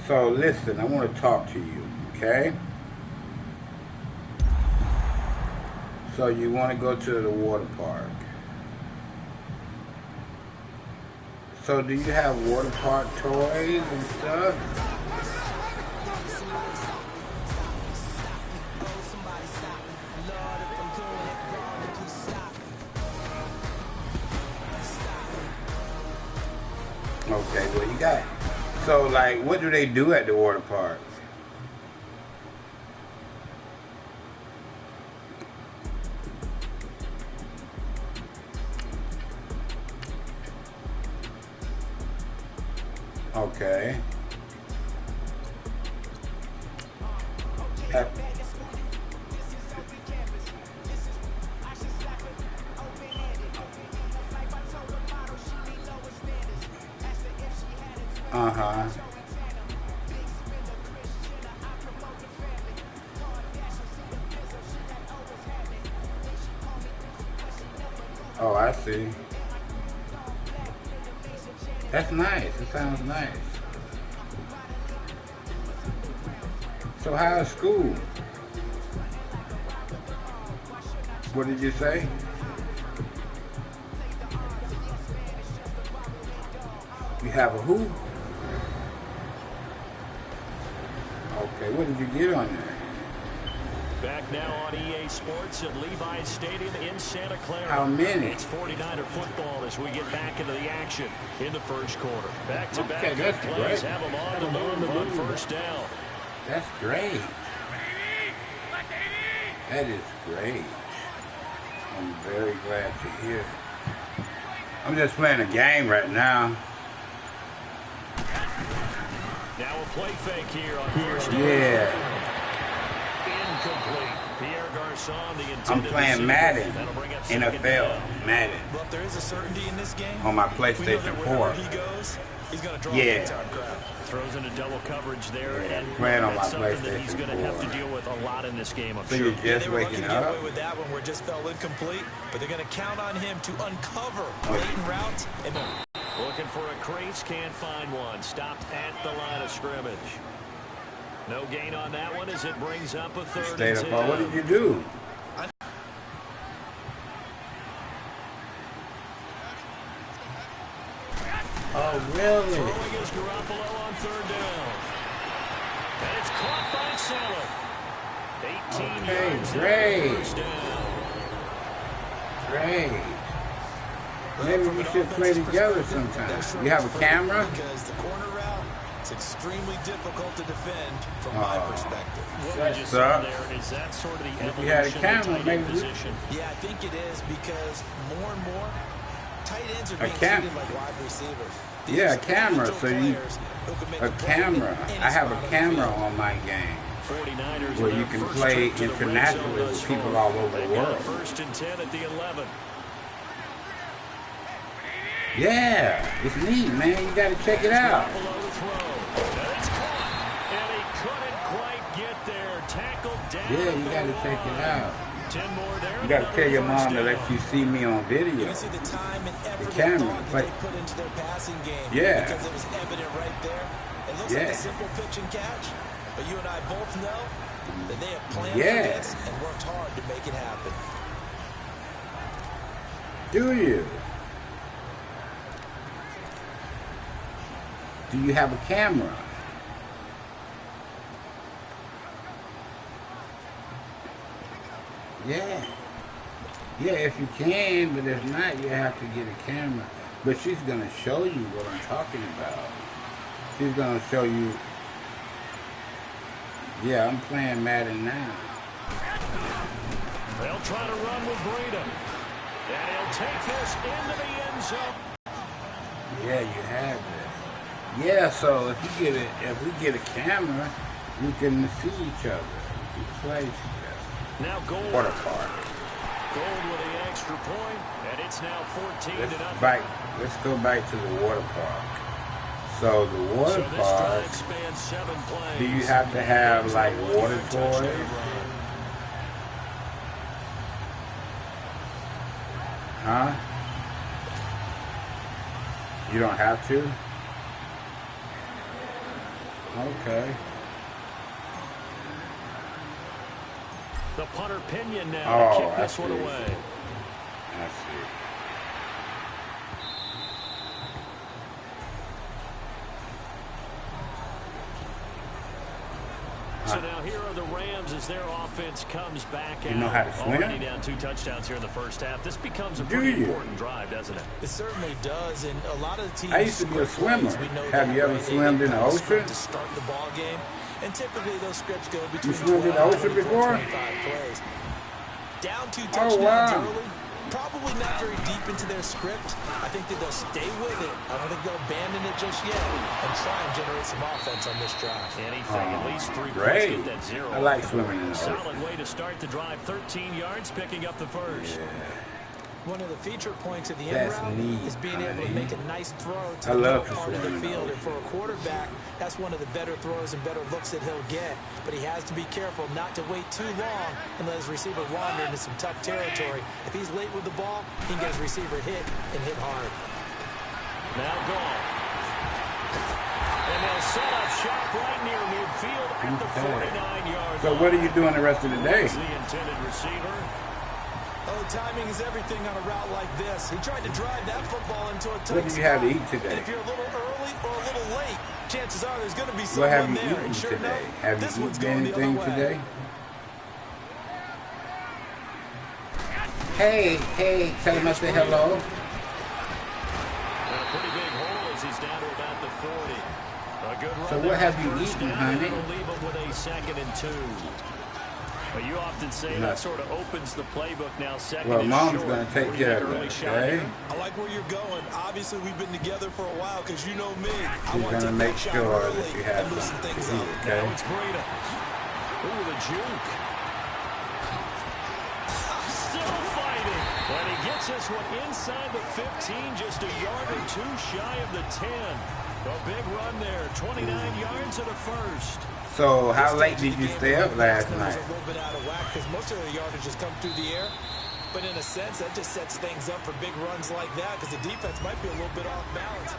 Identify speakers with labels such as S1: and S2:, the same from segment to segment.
S1: So listen, I want to talk to you, okay? So you want to go to the water park. So do you have water park toys and stuff? Okay, well you got it. So like, what do they do at the water park? Okay. Uh-huh. Oh, I see. That's nice. It sounds nice. So how's school? What did you say? You have a who? Okay, what did you get on there?
S2: Back now on EA Sports at Levi's Stadium in Santa Clara.
S1: How many?
S2: It's 49er football as we get back into the action in the first quarter. Back-to-back
S1: that's
S2: plays
S1: great.
S2: have them on the move on first down.
S1: That's great. That is great. I'm very glad to hear. I'm just playing a game right now.
S2: Now a play fake here on first down.
S1: Yeah.
S2: Incomplete. Pierre Garçon, the intended
S1: I'm playing Madden, NFL, Madden.
S3: Well, if there is a certainty in this game,
S1: on my
S3: we know
S1: PlayStation
S3: that
S1: 4.
S3: wherever he goes, he's going to draw a
S1: Yeah.
S3: big-time crowd.
S2: Throws into double coverage there, and
S1: Playing on
S2: that's
S1: my
S2: something that he's
S1: PlayStation
S2: going to have to
S1: 4.
S2: deal with a lot in this game, I'm
S1: So
S2: sure.
S1: you're just
S3: They were lucky
S1: waking
S3: to get
S1: up?
S3: away with that one where it just fell incomplete, but they're going to count on him to uncover
S1: Oh.
S3: blatant routes. And
S2: Looking for a crease, can't find one. Stopped at the line of scrimmage. No gain on that one as it brings up a third
S1: Stayed
S2: and
S1: up all. What
S2: 10.
S1: did you do? Oh, really?
S2: Throwing is Garoppolo on third down. And it's caught by Saleh. 18
S1: Okay,
S2: yards
S1: great.
S2: first down.
S1: Great. Maybe we should play together sometime. You have a camera?
S3: Because the corner route is extremely difficult to defend from my perspective.
S2: What
S1: That
S2: we just saw
S1: sucks.
S2: there, is that sort of the
S1: If we had a
S2: evolution
S1: camera,
S2: of tight
S1: maybe
S2: end
S1: we-
S2: position?
S3: Yeah, I think it is because more and more tight ends are
S1: A
S3: being
S1: cam-
S3: treated like wide receivers.
S1: Yeah, a
S3: These
S1: camera,
S3: individual
S1: so you-
S3: players who can make
S1: A
S3: play
S1: camera.
S3: in any
S1: I have
S3: spot
S1: a
S3: on the
S1: camera
S3: field.
S1: on my game
S2: 49ers
S1: where
S2: with
S1: you
S2: their
S1: can
S2: first
S1: play
S2: trip to the red
S1: internationally
S2: zone
S1: with
S2: thus
S1: people
S2: far.
S1: all over the
S2: They've got
S1: world.
S2: First and 10 at the 11.
S1: Yeah, it's neat, man. You got to check it out.
S2: Below the throw. And it's caught. And he couldn't quite get there. Tackled down.
S1: Yeah, you got to
S2: at the
S1: check it
S2: line.
S1: out.
S2: 10 more there.
S1: You got to tell your
S2: First
S1: mom to let
S2: down.
S1: you see me on
S3: You
S1: video.
S3: can see the time and effort
S1: camera,
S3: and thought that
S1: like-
S3: they put into their passing game.
S1: Yeah.
S3: Because it was evident right there. It looks like
S1: Yeah.
S3: a simple pitch and catch, but you and I both know that they have planned
S1: Yeah.
S3: for this and worked hard to make it happen.
S1: Do you? Do you have a camera? Yeah. Yeah, if you can, but if not, you have to get a camera. But she's going to show you what I'm talking about. She's going to show you. Yeah, I'm playing Madden now.
S2: They'll try to run with Breida. And he'll take this into the end zone.
S1: Yeah, you have it. Yeah, so if we get a camera, we can see each other. We play together.
S2: Now Gold.
S1: Water park.
S2: Gold with the extra point, and it's now 14 to nothing.
S1: Let's go back to the water park. So the water
S2: So this
S1: park,
S2: drive spans 7 plays.
S1: do you have to have like water toys? Huh? You don't have to? Okay.
S2: The punter Pinion now to kick this one away.
S1: I see.
S2: So now here are the Rams as their offense comes back out.
S1: You know how to swim?
S2: Already down 2 touchdowns here in the first half. This becomes a pretty important drive, doesn't it?
S3: It certainly does, and a lot of the teams.
S1: I used to be a swimmer. Have you ever swum in the ocean?
S3: To start the ball game, and typically those scripts go between.
S1: You swam in the ocean before?
S3: 25 plays. Down 2 touchdowns early. Probably not very deep into their script. I think that they'll stay with it. I don't think they'll abandon it just yet and try and generate some offense on this drive.
S2: Anything, at least 3 points,
S1: great.
S2: get that 0.
S1: I like swimming in the ocean.
S2: Solid way to start the drive. 13 yards, picking up the first.
S1: Yeah.
S3: One of the feature points of the end route is being able to make a nice throw to the middle part of the field. And for a quarterback, that's one of the better throws and better looks that he'll get. But he has to be careful not to wait too long and let his receiver wander into some tough territory. If he's late with the ball, he can get his receiver hit and hit hard.
S2: Now gone. And they'll set up shop right near midfield at the 49-yard line.
S1: So what are you doing the rest of the day?
S2: The intended receiver.
S3: Oh, timing is everything on a route like this. He tried to drive that football into a tight
S1: What do you have to eat today?
S3: And if you're a little early or a little late, chances are there's going to be someone
S1: What have you
S3: there.
S1: eaten
S3: And sure
S1: today?
S3: enough,
S1: Have
S3: this
S1: you
S3: one's
S1: eaten
S3: going the
S1: anything
S3: other way.
S1: today? Hey, tell him I say hello.
S2: And a pretty big hole as he's down to about the 40. A good run.
S1: So what have you eaten, honey?
S2: It'll leave him with a 2nd and 2. But you often say that sort of opens the playbook now. Second
S1: Well,
S2: and
S1: Mom's
S2: short.
S1: going to take care of it, okay?
S3: I like where you're going. Obviously, we've been together for a while because you know me.
S1: She's going to make sure that you have something to eat, okay?
S2: Now it's Breda. Ooh, the juke. Still fighting. And he gets this one inside the 15, just a yard or 2 shy of the 10. A big run there, 29 yards and a first.
S1: So how late did you stay up last night?
S3: A little bit out of whack because most of the yardage just come through the air. But in a sense, that just sets things up for big runs like that because the defense might be a little bit off balance.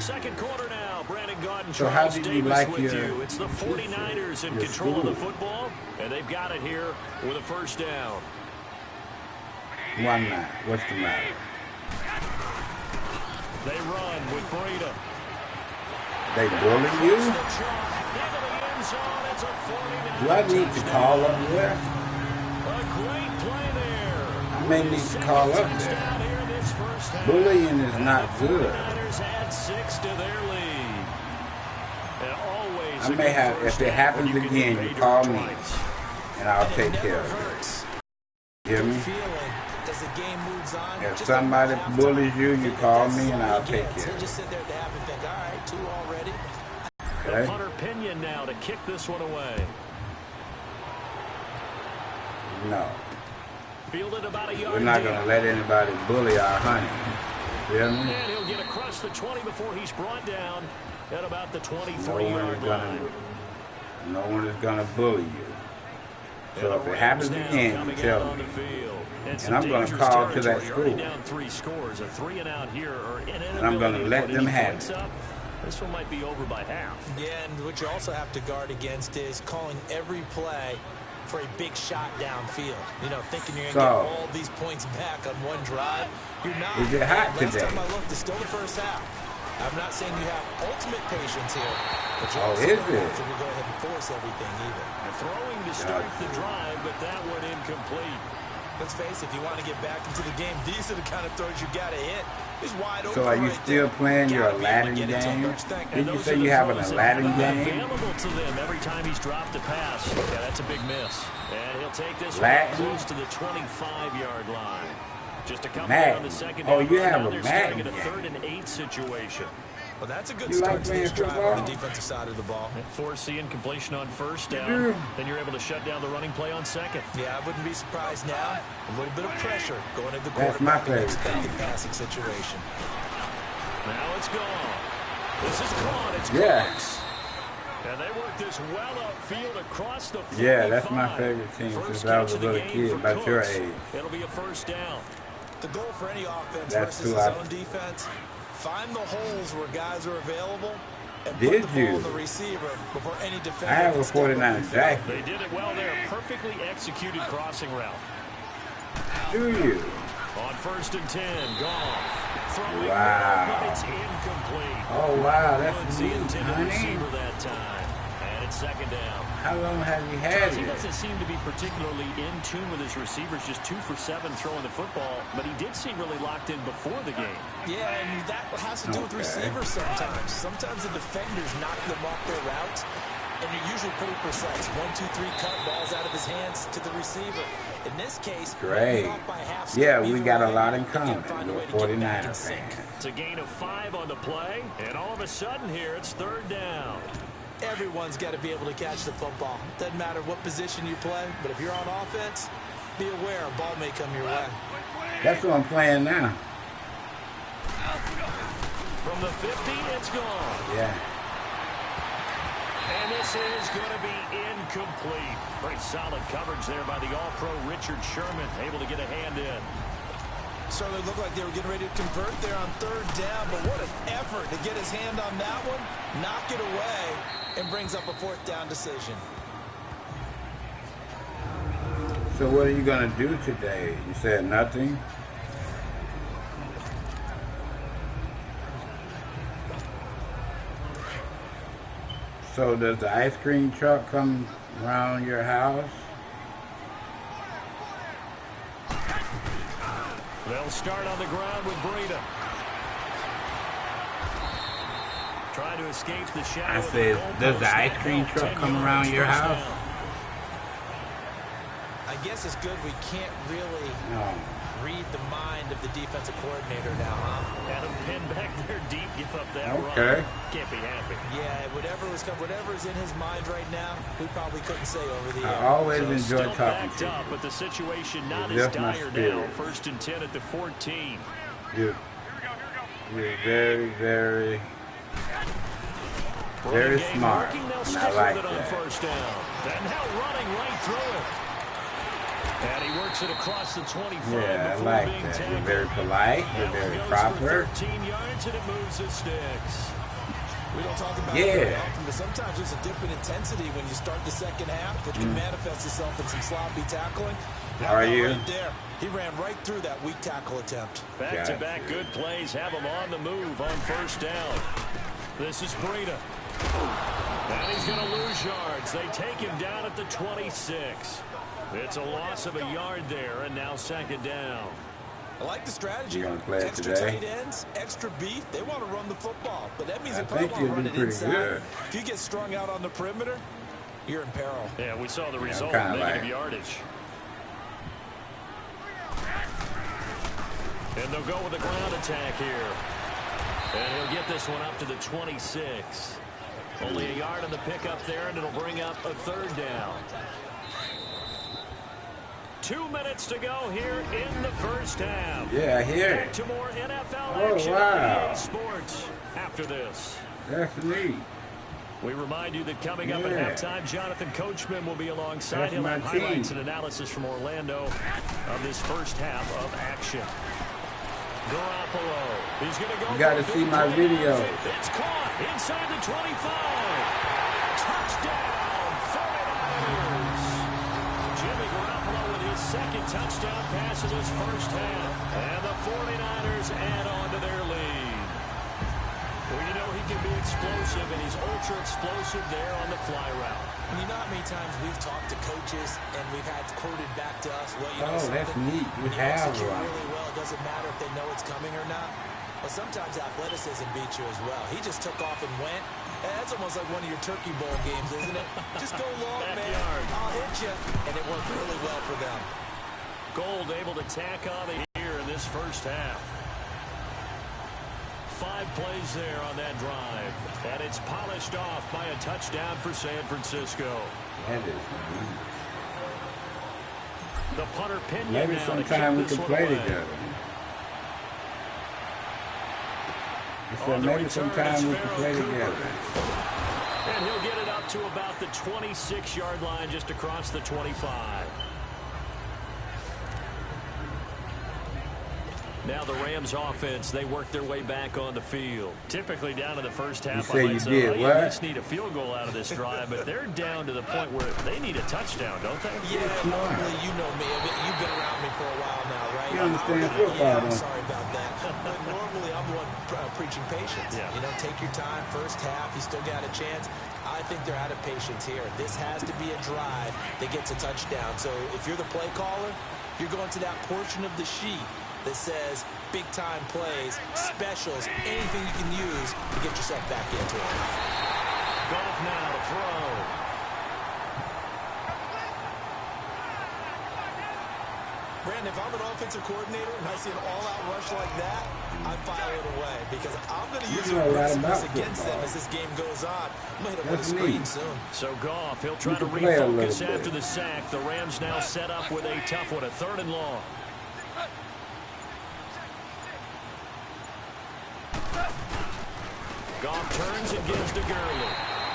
S2: Second quarter now. Brandon Gaudin,
S1: So how
S2: Charles
S1: did you
S2: Davis
S1: like
S2: with
S1: your
S2: you. It's the 49ers in
S1: your
S2: control of
S1: school?
S2: the football, and they've got it here with a first down.
S1: Why not? What's the matter?
S2: They run with Breda.
S1: They bully you? Do I need to call up there?
S2: A great play there.
S1: I may need to call up there. Bullying is not good.
S2: Add 6 to their lead. And always
S1: I may have, if it happens again, you call me, and I'll take care of it. Hear me?
S3: As the game moves on,
S1: If somebody bullies you, you call me, and I'll take care of it.
S3: just sit there at the half and think, all right, 2 already.
S2: The punter Pinion now to kick this one away.
S1: No.
S2: Fielded about a yard.
S1: We're not going to let anybody bully our honey. Hear me?
S2: And he'll get across the 20 before he's brought down at about the 23-yard line.
S1: No one is going to bully you. So if it happens again, you tell me. And I'm going to call to that school.
S2: Down 3 scores, a 3 and out here, or
S1: and I'm going to let them have it.
S2: This one might be over by half.
S3: Yeah, and what you also have to guard against is calling every play for a big shot downfield. You know, thinking you're going to get all these points back on one drive. You're not.
S1: Is it hot today?
S3: Last time I looked, it's still the first half. I'm not saying you have ultimate patience here, but you also
S1: is
S3: have
S1: it?
S3: to go ahead and force everything even.
S2: Throwing to start the drive, but that one incomplete.
S3: Let's face it, if you want to get back into the game, these are the kind of throws you got to hit. He's wide open.
S1: So are you still playing your Aladdin game? Did you say you have an Aladdin game?
S2: Available to them every time he's dropped a pass. Yeah, that's a big miss. And he'll take this one close to the 25-yard line. Just a couple on the second down.
S1: Oh, you have a
S2: Madden
S1: Madden
S2: game. A 3rd and 8 situation.
S3: Well, that's a good
S1: You
S3: start
S1: like
S3: to this
S1: playing
S3: drive on
S1: football?
S3: the defensive side of the ball.
S2: Forcing completion on first down.
S1: do?
S2: Then you're able to shut down the running play on second.
S3: Yeah, I wouldn't be surprised now. A little bit of pressure going into the
S1: That's my
S3: quarterback in an
S1: favorite
S3: extended
S1: thing.
S3: passing situation.
S2: Now it's gone. This is gone. It's
S1: Yeah.
S2: close. And they work this well upfield across the 45.
S1: Yeah, that's my favorite team since I was a little kid, about your age.
S2: It'll be a first down.
S3: The goal for any offense
S1: That's
S3: versus
S1: who
S3: his
S1: I-
S3: own defense, find the holes where guys are available and put the ball on the receiver before any defender.
S1: I have a 49 jacket.
S2: They did it well there. Perfectly executed crossing route.
S1: Do you?
S2: On 1st and 10, Goff. Throwing
S1: Wow.
S2: but it's incomplete.
S1: Oh, wow. That's
S2: Woods, the
S1: neat,
S2: intended
S1: honey.
S2: receiver that time. And it's 2nd down.
S1: How long have you had
S2: He
S1: it?
S2: doesn't seem to be particularly in tune with his receivers, just 2 for 7 throwing the football, but he did seem really locked in before the game.
S3: Yeah, and that has to do with receivers sometimes. Sometimes the defenders knock them off their routes, and they're usually pretty precise. 1, 2, 3 cut, balls out of his hands to the receiver. In this case,
S1: great. Yeah, we got a lot in common. We're 49ers fans.
S2: It's a gain of 5 on the play, and all of a sudden here, it's 3rd down.
S3: Everyone's got to be able to catch the football. Doesn't matter what position you play, but if you're on offense, be aware a ball may come your way.
S1: That's what I'm playing now.
S2: From the 50, it's gone.
S1: Yeah.
S2: And this is going to be incomplete. Pretty solid coverage there by the All-Pro Richard Sherman, able to get a hand in.
S3: Certainly looked like they were getting ready to convert there on 3rd down, but what an effort to get his hand on that one, knock it away, and brings up a 4th down decision.
S1: So what are you going to do today? You said nothing? So does the ice cream truck come around your house?
S2: They'll start on the ground with Breida. Trying to escape the shadow.
S1: I said, does the ice cream truck come around your house?
S3: I guess it's good we can't really read the mind of the defensive coordinator now, huh?
S2: Had him pinned back there deep, give up that
S1: Okay.
S2: run. Can't be happy.
S3: Yeah, whatever's in his mind right now, we probably couldn't say over the
S1: I
S3: air.
S1: always
S2: So
S1: enjoy
S2: still
S1: talking
S2: backed
S1: to you.
S2: up, but the situation not
S1: You
S2: as
S1: lift my
S2: dire now.
S1: spirit.
S2: 1st and 10 at the 14.
S1: You're very, very,
S2: Running
S1: very
S2: game
S1: smart,
S2: working, they'll
S1: and
S2: stick
S1: I like
S2: with it on
S1: that.
S2: 1st down. And now running right through it. And he works it across the 25
S1: Yeah, I
S2: before
S1: like
S2: being
S1: that.
S2: tackled.
S1: You're very polite. You're
S2: That one
S1: very
S2: goes
S1: proper.
S2: for 13 yards, and it moves the sticks.
S3: We don't talk about it very often, but sometimes there's a dip in intensity when you start the 2nd half that can manifest itself in some sloppy tackling.
S1: How are you?
S3: Right there. He ran right through that weak tackle attempt.
S2: Back-to-back good plays have him on the move on 1st down. This is Breida. And he's going to lose yards. They take him down at the 26. It's a loss of a yard there, and now 2nd down.
S3: I like the strategy.
S1: You gonna play it
S3: Extra
S1: today?
S3: tight ends, extra beef. They want to run the football, but that means
S1: I
S3: they probably
S1: think
S3: want to
S1: you'll
S3: run
S1: do
S3: it
S1: pretty
S3: inside.
S1: good.
S3: If you get strung out on the perimeter, you're in peril.
S2: Yeah, we saw the result,
S1: kinda
S2: negative
S1: like-
S2: yardage. And they'll go with a ground attack here. And he'll get this one up to the 26. Only a yard on the pickup there, and it'll bring up a 3rd down. 2 minutes to go here in the 1st half.
S1: Yeah, I hear
S2: Back
S1: it.
S2: to more NFL
S1: Oh,
S2: action
S1: wow.
S2: on EA Sports after this.
S1: That's neat.
S2: We remind you that coming up at
S1: Yeah.
S2: halftime, Jonathan Coachman will be alongside.
S1: That's
S2: He'll
S1: my
S2: have highlights
S1: team.
S2: and analysis from Orlando of this 1st half of action. Garoppolo. He's going to go.
S1: You got to see my video.
S2: It's caught inside the 25. Touchdown, 49ers. Jimmy Garoppolo with his 2nd touchdown pass in his 1st half. And the 49ers add on to their lead. Well, you know he can be explosive, and he's ultra-explosive there on the fly route.
S3: And you know how many times we've talked to coaches and we've had quoted back to us, well, you know
S1: Oh, that's
S3: something?
S1: neat. You
S3: When you
S1: have
S3: execute
S1: one.
S3: really well, it doesn't matter if they know it's coming or not. But sometimes athleticism beats you as well. He just took off and went. And that's almost like one of your Turkey Bowl games, isn't it? Just go long, man.
S2: Backyard.
S3: I'll hit you. And it worked really well for them.
S2: Gold able to tack on here in this 1st half. 5 plays there on that drive. And it's polished off by a touchdown for San Francisco.
S1: That is neat.
S2: The punter pinned
S1: Maybe
S2: now to
S1: sometime we
S2: kick this
S1: can
S2: one
S1: play
S2: away.
S1: together. I
S2: On
S1: said
S2: the
S1: maybe
S2: return,
S1: sometime
S2: it's
S1: we can play
S2: Pharaoh Cooper.
S1: together.
S2: And he'll get it up to about the 26-yard line, just across the 25. Now the Rams offense, they work their way back on the field. Typically down in the first half,
S1: I
S2: might
S1: say,
S2: oh,
S1: you
S2: just need a field goal out of this drive, but they're down to the point where they need a touchdown, don't they?
S3: Yeah, normally, you know me. You've been around me for a while now, right?
S1: You understand football,
S3: yeah,
S1: don't
S3: I'm sorry about that. But normally, I'm the one preaching patience.
S2: Yeah.
S3: You know, take your time. First half, you still got a chance. I think they're out of patience here. This has to be a drive that gets a touchdown. So if you're the play caller, you're going to that portion of the sheet that says big-time plays, specials, anything you can use to get yourself back into it.
S2: Goff now to throw.
S3: Brandon, if I'm an offensive coordinator and I see an all-out rush like that, I file it away because I'm going to use aggressiveness against them as this game goes on. I'm going to hit them with a screen soon.
S2: So Goff, he'll try to refocus after the sack. The Rams now set up with a tough one, a 3rd and long. Goff turns and gives to Gurley.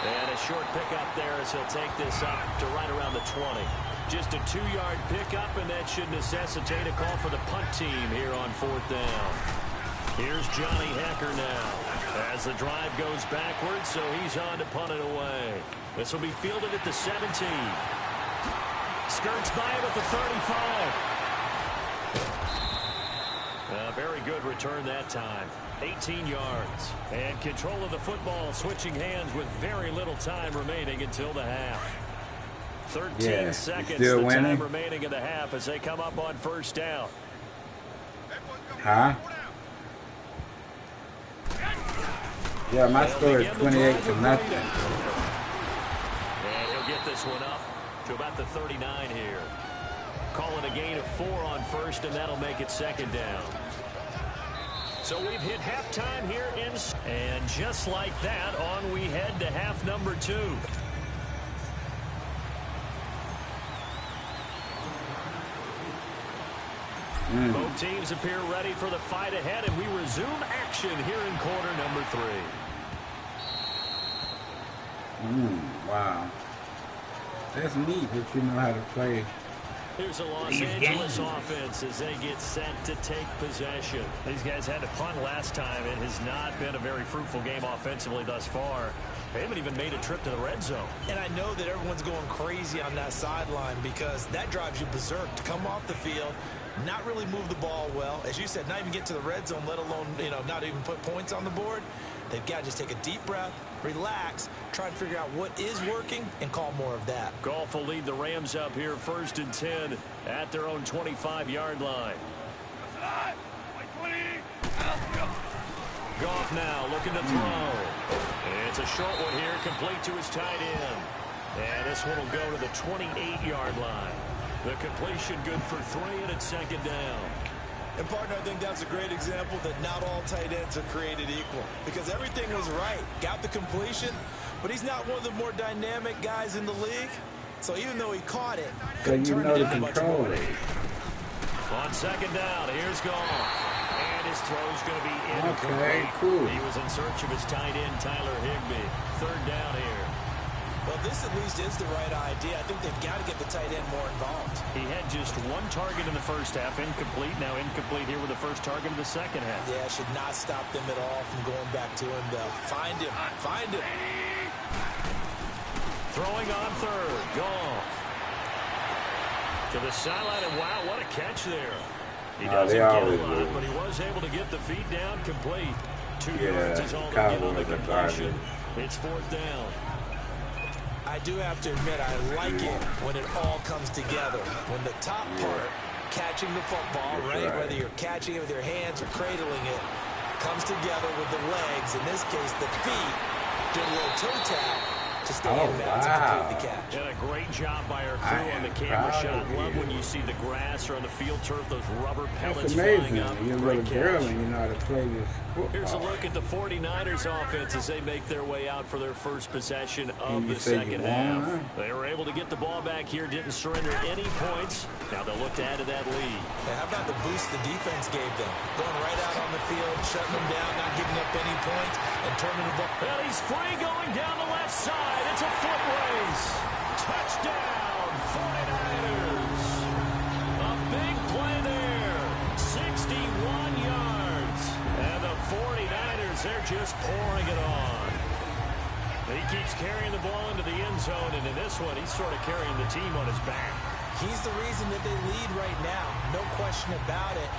S2: And a short pickup there as he'll take this up to right around the 20. Just a 2-yard pickup, and that should necessitate a call for the punt team here on 4th down. Here's Johnny Hecker now as the drive goes backwards, so he's on to punt it away. This will be fielded at the 17. Skirts by him at the 35. A very good return that time. 18 yards. And control of the football switching hands with very little time remaining until the half. 13 seconds, the time remaining in the half as they come up on 1st down.
S1: Huh? Yeah, my score is 28-0.
S2: And he'll get this one up to about the 39 here. Call it a gain of 4 on 1st, and that'll make it 2nd down. So we've hit halftime here and just like that, on we head to half number 2. Both teams appear ready for the fight ahead, and we resume action here in quarter number 3.
S1: Wow. That's neat that you know how to play.
S2: Here's a Los Angeles offense as they get set to take possession. These guys had to punt last time. It has not been a very fruitful game offensively thus far. They haven't even made a trip to the red zone.
S3: And I know that everyone's going crazy on that sideline because that drives you berserk to come off the field, not really move the ball well. As you said, not even get to the red zone, let alone, not even put points on the board. They've got to just take a deep breath, relax, try and figure out what is working, and call more of that.
S2: Goff will lead the Rams up here 1st and 10 at their own 25-yard line. Goff now looking to throw. It's a short one here, complete to his tight end. And this one will go to the 28-yard line. The completion good for 3, and it's 2nd down.
S3: And, partner, I think that's a great example that not all tight ends are created equal. Because everything was right. Got the completion, but he's not one of the more dynamic guys in the league. So even though he caught it, couldn't turn it into much more.
S2: On 2nd down, here's Goff. And his throw's going to be incomplete.
S1: Okay, cool.
S2: He was in search of his tight end, Tyler Higbee. 3rd down here.
S3: Well, this at least is the right idea. I think they've got to get the tight end more involved.
S2: He had just 1 target in the first half, incomplete. Now incomplete here with the first target of the second half.
S3: Yeah, should not stop them at all from going back to him, though. Find him. Find him.
S2: Throwing on 3rd. Goff. To the sideline, and wow, what a catch there. He doesn't get a lot, but he was able to get the feet down complete. 2 yards is all they get on the completion. It's 4th down.
S3: I do have to admit, I like it when it all comes together. When the top part, catching the football, right? Whether you're catching it with your hands or cradling it, comes together with the legs. In this case, the feet, doing a little toe tap to stay in bounds and complete the catch.
S2: And a great job by our crew on the camera shot. Love when you see the grass or on the field turf, those rubber pellets flying up.
S1: You're a little girl and you know how to play this football.
S2: Here's a look at the 49ers offense as they make their way out for their first possession of the second half. They were able to get the ball back here, didn't surrender any points. Now they'll look to add to that lead.
S3: Now, how about the boost the defense gave them? Going right out on the field, shutting them down, not giving up any points, and turning the ball.
S2: Well, he's free going down the left side. It's a foot race. Touchdown, 49ers. A big play there. 61 yards. they're just pouring it on. He keeps carrying the ball into the end zone, and in this one, he's sort of carrying the team on his back.
S3: He's the reason that they lead right now. No question about it.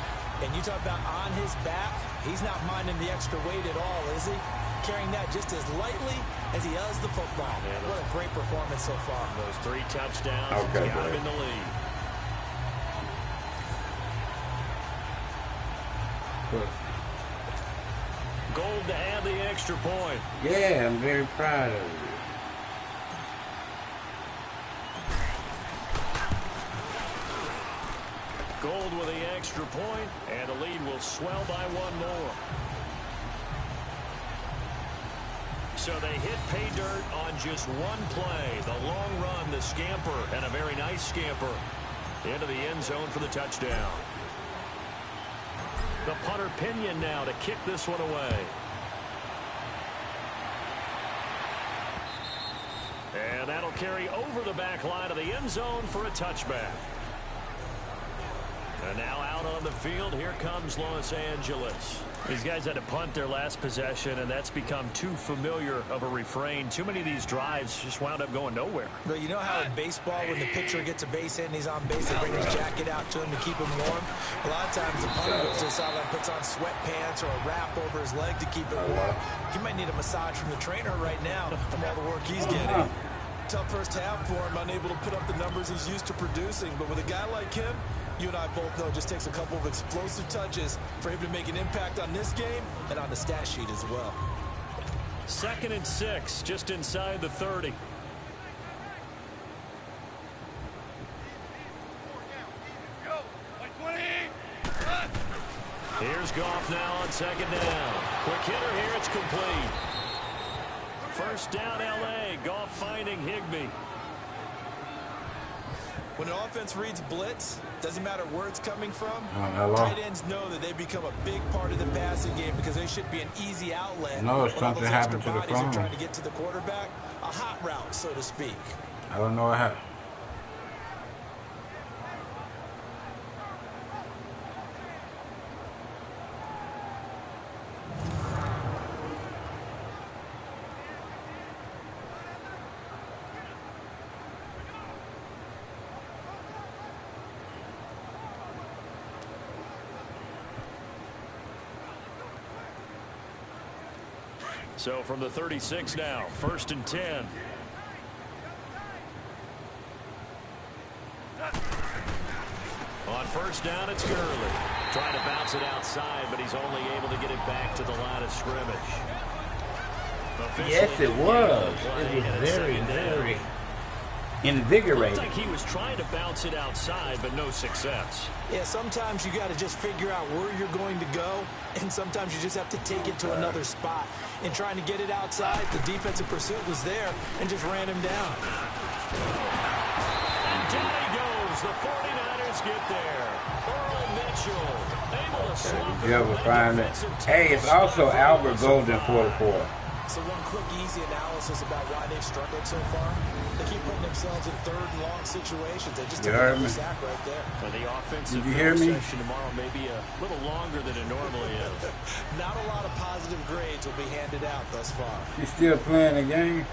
S3: And you talk about on his back, he's not minding the extra weight at all, is he? Carrying that just as lightly as he does the football. Man, what a great performance so far.
S2: Those 3 touchdowns got him in the lead. Gold to have the extra point.
S1: Yeah, I'm very proud of you.
S2: Gold with the extra point, and the lead will swell by 1 more. So they hit pay dirt on just 1 play. The long run, the scamper, and a very nice scamper into the end zone for the touchdown. The punter Pinion now to kick this one away. And that'll carry over the back line of the end zone for a touchback. And now out on the field, here comes Los Angeles. These guys had to punt their last possession, and that's become too familiar of a refrain. Too many of these drives just wound up going nowhere.
S3: But you know how in baseball, when the pitcher gets a base hit and he's on base, they bring his jacket out to him to keep him warm? A lot of times the punter goes to the sideline, puts on sweatpants or a wrap over his leg to keep it warm. He might need a massage from the trainer right now from all the work he's getting. Tough first half for him, unable to put up the numbers he's used to producing. But with a guy like him, you and I both know it just takes a couple of explosive touches for him to make an impact on this game and on the stat sheet as well.
S2: 2nd and 6, just inside the 30. Here's Goff now on 2nd down. Quick hitter here, it's complete. First down, L.A. Goff finding Higbee.
S3: When an offense reads blitz, doesn't matter where it's coming from, tight ends know that they become a big part of the passing game because they should be an easy outlet.
S1: No, it's something happened to the phone.
S3: Trying to get to the quarterback, a hot route, so to speak.
S1: I don't know what happened.
S2: So from the 36 now, 1st and 10. On 1st down, it's Gurley. Trying to bounce it outside, but he's only able to get it back to the line of scrimmage.
S1: Yes, it was. It was very, very invigorating.
S2: Looked like he was trying to bounce it outside, but no success.
S3: Yeah, sometimes you got to just figure out where you're going to go, and sometimes you just have to take it to another spot. And trying to get it outside, the defensive pursuit was there and just ran him down.
S2: And down he goes. The 49ers get there. Earl Mitchell able to slump it.
S1: Hey, it's also Albert Golden 44.
S3: So one quick, easy analysis about why they've struggled so far. They keep putting themselves in 3rd and long situations. They just took a sack right there.
S2: For the offensive session tomorrow may be a little longer than it normally is.
S3: Not a lot of positive grades will be handed out thus far.
S1: You still playing the game?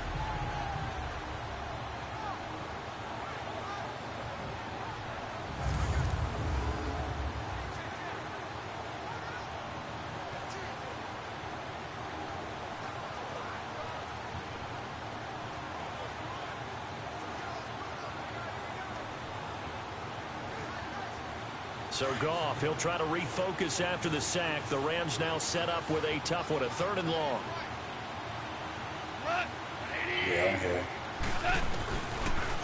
S2: So Goff, he'll try to refocus after the sack. The Rams now set up with a tough one, a 3rd and long.
S1: Yeah, I'm here.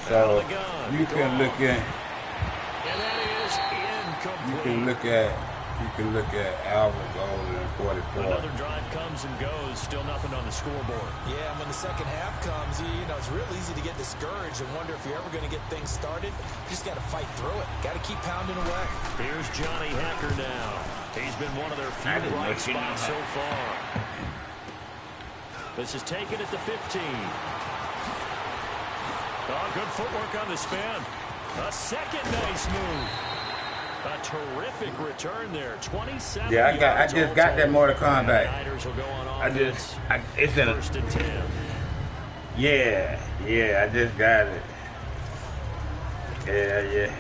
S1: So you can look at.
S2: And that is incomplete.
S1: You can look at Albert Golden 44.
S2: Another drive comes and goes. Still nothing on the scoreboard.
S3: Yeah, and when the second half comes, you know, it's real easy to get discouraged and wonder if you're ever going to get things started. You just got to fight through it. Got to keep pounding away.
S2: Here's Johnny Hacker now. He's been one of their few bright spots so far. This is taken at the 15. Oh, good footwork on the spin. A second nice move. A terrific return there. 27
S1: Yeah, I just got that Mortal Kombat. It's in
S2: first and 10.
S1: Yeah, I just got it. Yeah.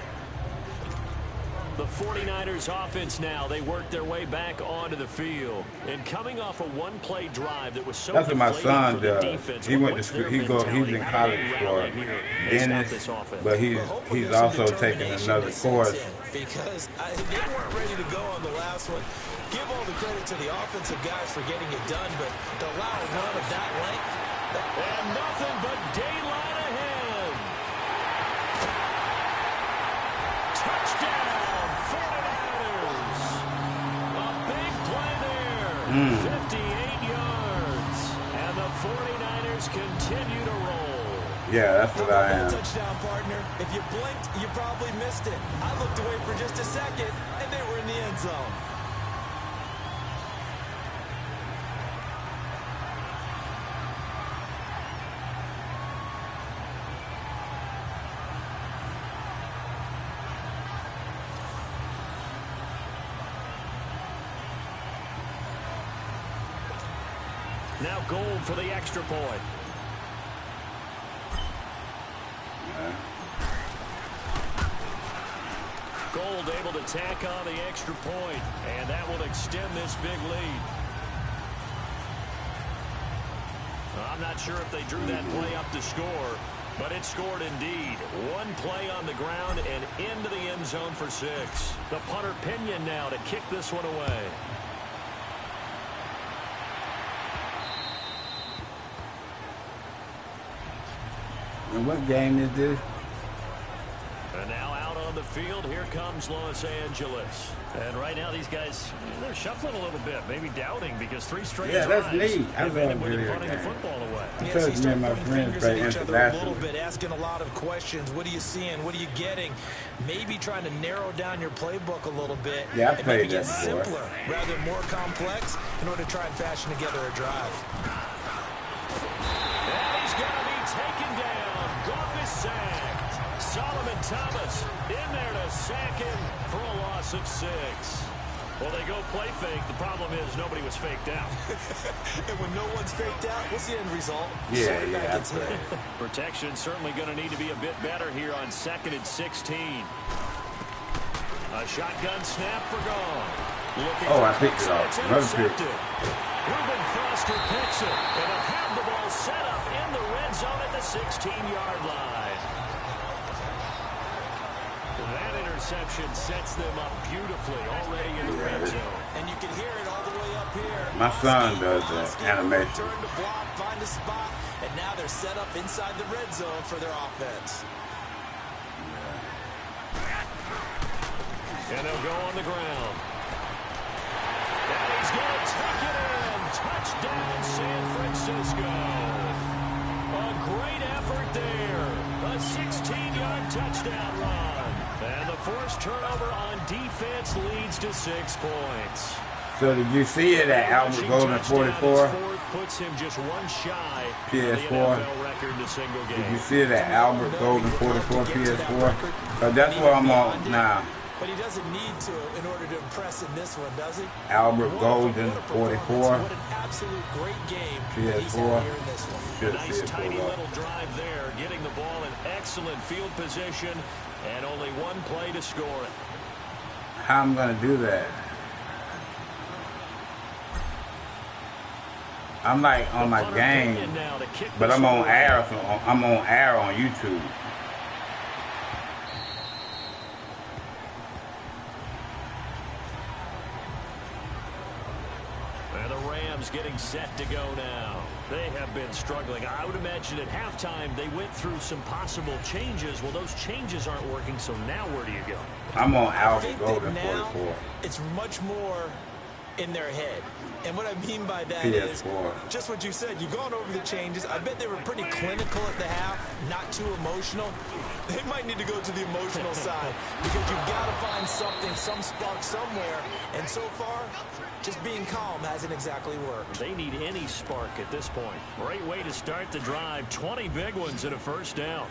S2: The 49ers offense now, they work their way back onto the field. And coming off a one-play drive that was so
S1: that's what my son does.
S2: Defense,
S1: he went to school. He's in college for dentist, but he's also taking another course.
S3: Because they weren't ready to go on the last one. Give all the credit to the offensive guys for getting it done, but to allow a run of that length,
S2: and nothing but daylight ahead. Touchdown, 49ers. A big play there. 58 yards. And the 49ers continue to roll.
S1: Yeah, that's what I am.
S3: Touchdown, partner. If you blinked, you probably missed it. I looked away for just a second, and they were in the end zone.
S2: Now Gold for the extra point. Gold able to tack on the extra point, and that will extend this big lead. I'm not sure if they drew that play up to score, but it scored indeed. One play on the ground and into the end zone for 6. The punter Pinion now to kick this one away.
S1: And what game is this?
S2: And now out on the field, here comes Los Angeles. And right now, these guys, they're shuffling a little bit, maybe doubting, because 3 straight drives.
S1: Yeah, that's neat. I love
S2: punting the football away.
S1: I told me and my friends play internationally.
S3: A little bit, asking a lot of questions. What are you seeing? What are you getting? Maybe trying to narrow down your playbook a little bit.
S1: Yeah, I played that
S3: before.
S1: simpler,
S3: rather than more complex, in order to try and fashion together a drive.
S2: And he's going to be taken down. Goff is sacked. Solomon Thomas in there to sack him for a loss of 6. Well, they go play fake. The problem is nobody was faked out.
S3: And when no one's faked out, what's the end result?
S1: Yeah.
S2: Protection certainly going to need to be a bit better here on 2nd and 16. A shotgun snap for Goff.
S1: I picked it off. Another pick.
S2: Reuben Foster picks it. And they'll have the ball set up in the red zone at the 16-yard line. That interception sets them up beautifully already in the red zone.
S3: And you can hear it all the way up here.
S1: My son does that animation.
S3: Turn to block, find a spot, and now they're set up inside the red zone for their offense.
S2: And they'll go on the ground. And he's going to take it in. Touchdown, San Francisco. A great effort there. A 16-yard touchdown run. And the forced turnover on defense leads to 6 points.
S1: So did you see it at Albert Golden 44?
S2: Puts him just one shy
S1: PS4.
S2: of the NFL record in a single game.
S1: Did you see it at Albert Golden 44 PS4? That's where I'm on now.
S3: But he doesn't need to in order to impress in this one, does he?
S1: Albert Golden 44.
S3: What an absolute great game he's had here in this one.
S2: Nice tiny little drive there, getting the ball in excellent field position, and only one play to score it.
S1: How I'm going to do that? I'm like on my game, but I'm on air. I'm on air on YouTube.
S2: And the Rams getting set to go now. They have been struggling. I would imagine at halftime they went through some possible changes. Well, those changes aren't working, so now where do you go?
S1: I'm on Albert Golden 44.
S3: It's much more in their head. And what I mean by that
S1: PS4.
S3: is just what you said. You've gone over the changes. I bet they were pretty clinical at the half, not too emotional. They might need to go to the emotional side because you've got to find something, some spark somewhere. And so far, just being calm hasn't exactly worked.
S2: They need any spark at this point. Great way to start the drive. 20 big ones and a first down.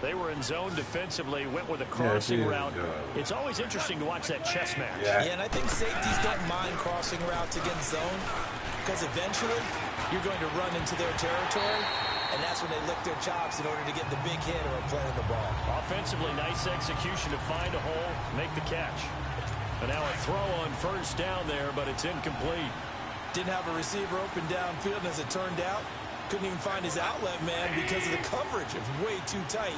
S2: They were in zone defensively, went with a crossing route. It's always interesting to watch that chess match.
S3: Yeah, and I think safeties don't mind crossing routes against zone because eventually you're going to run into their territory, and that's when they lick their chops in order to get the big hit or play the ball.
S2: Offensively, nice execution to find a hole, make the catch. And now a throw on first down there, but it's incomplete.
S3: Didn't have a receiver open downfield, and as it turned out, couldn't even find his outlet man because of the coverage. It was way too tight.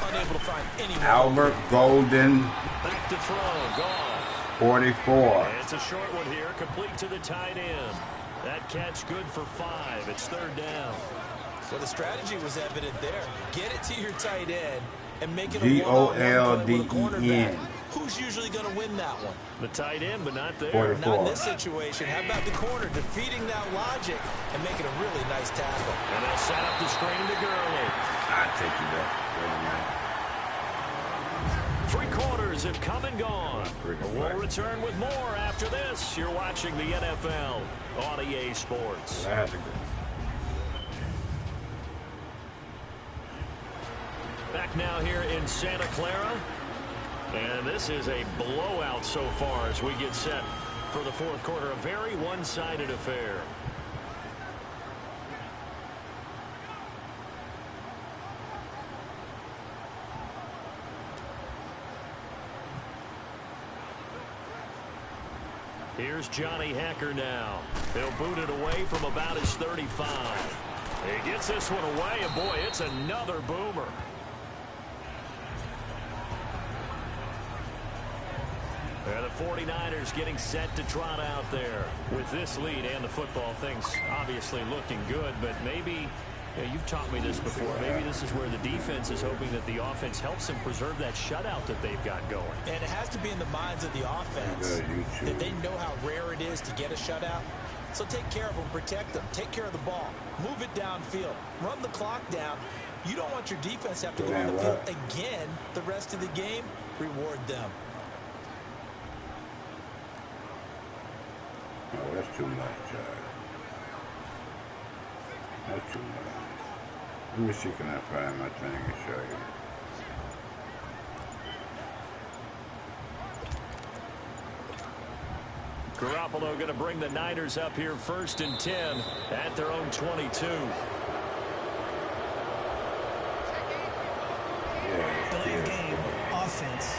S3: Unable to find anyone.
S1: Albert Golden.
S2: Back to throw. Gone.
S1: 44.
S2: And it's a short one here. Complete to the tight end. That catch good for 5. It's third down.
S3: So the strategy was evident there. Get it to your tight end and make it a
S1: Golden.
S3: one-on-one play with a cornerback. Who's usually going to win that one?
S2: The tight end, but not there.
S1: 44.
S3: Not in this situation. How about the corner defeating that logic and making a really nice tackle?
S2: And they'll set up the screen to Gurley.
S1: I'll take you there.
S2: 3 quarters have come and gone. We'll return with more after this. You're watching the NFL on EA Sports. Back now here in Santa Clara. And this is a blowout so far as we get set for the fourth quarter. A very one-sided affair. Here's Johnny Hacker now. He'll boot it away from about his 35. He gets this one away, and boy, it's another boomer. And the 49ers getting set to trot out there. With this lead and the football, things obviously looking good, but maybe, you've taught me this before, maybe this is where the defense is hoping that the offense helps them preserve that shutout that they've got going.
S3: And it has to be in the minds of the offense that they know how rare it is to get a shutout. So take care of them, protect them, take care of the ball, move it downfield, run the clock down. You don't want your defense to have to go on the field again the rest of the game. Reward them.
S1: Oh, that's too much, That's too much. Let me see, can I find my thing and show you.
S2: Garoppolo going to bring the Niners up here 1st and 10 at their own 22.
S4: Delay of game, offense.